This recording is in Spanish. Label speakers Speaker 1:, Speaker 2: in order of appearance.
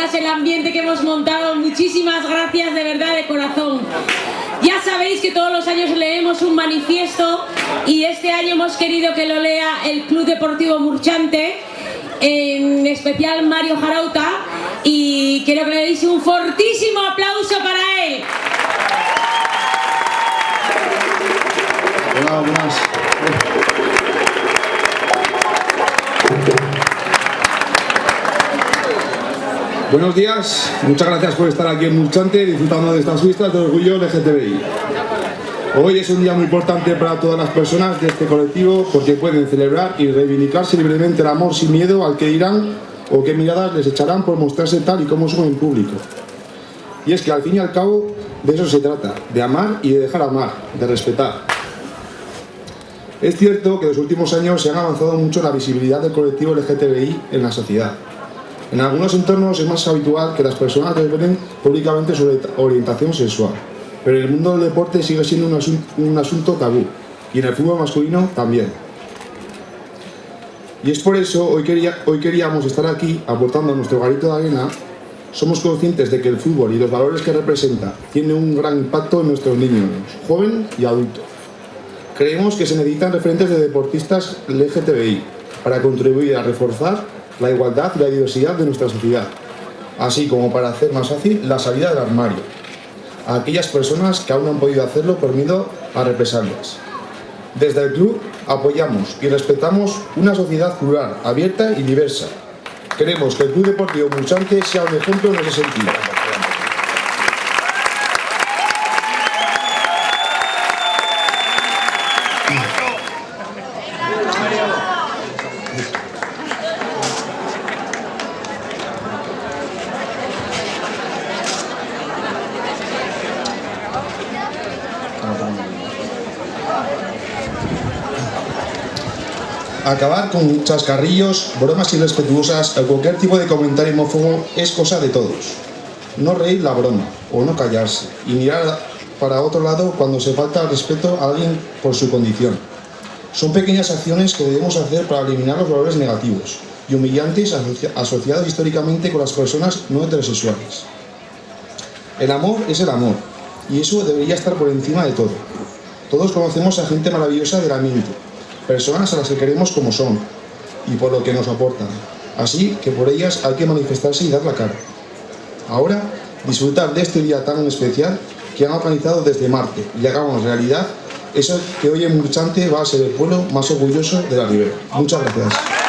Speaker 1: ganas el ambiente que hemos montado. Muchísimas gracias, de verdad, de corazón. Ya sabéis que todos los años leemos un manifiesto y este año hemos querido que lo lea el Club Deportivo Murchante, en especial Mario Jarauta, y quiero que le deis un fortísimo aplauso para él.
Speaker 2: Hola, buenas. Buenos días, muchas gracias por estar aquí en Murchante disfrutando de estas fiestas de orgullo LGTBI. Hoy es un día muy importante para todas las personas de este colectivo porque pueden celebrar y reivindicarse libremente el amor sin miedo al que dirán o qué miradas les echarán por mostrarse tal y como son en público. Y es que al fin y al cabo de eso se trata, de amar y de dejar amar, de respetar. Es cierto que en los últimos años se ha avanzado mucho la visibilidad del colectivo LGTBI en la sociedad. En algunos entornos es más habitual que las personas revelen públicamente su orientación sexual, pero en el mundo del deporte sigue siendo un asunto tabú, y en el fútbol masculino también. Y es por eso hoy queríamos estar aquí aportando nuestro granito de arena. Somos conscientes de que el fútbol y los valores que representa tienen un gran impacto en nuestros niños, jóvenes y adultos. Creemos que se necesitan referentes de deportistas LGTBI para contribuir a reforzar la igualdad y la diversidad de nuestra sociedad, así como para hacer más fácil la salida del armario a aquellas personas que aún no han podido hacerlo por miedo a represalias. Desde el club apoyamos y respetamos una sociedad plural, abierta y diversa. Queremos que el Club Deportivo Murchante sea un ejemplo en ese sentido. Acabar con chascarrillos, bromas irrespetuosas o cualquier tipo de comentario homófobo es cosa de todos. No reír la broma o no callarse y mirar para otro lado cuando se falta el respeto a alguien por su condición. Son pequeñas acciones que debemos hacer para eliminar los valores negativos y humillantes asociados históricamente con las personas no heterosexuales. El amor es el amor y eso debería estar por encima de todo. Todos conocemos a gente maravillosa del ambiente, personas a las que queremos como son y por lo que nos aportan, así que por ellas hay que manifestarse y dar la cara. Ahora, disfrutar de este día tan especial que han organizado desde Marte y hagamos realidad eso que hoy en Murchante va a ser el pueblo más orgulloso de la Ribera. Muchas gracias.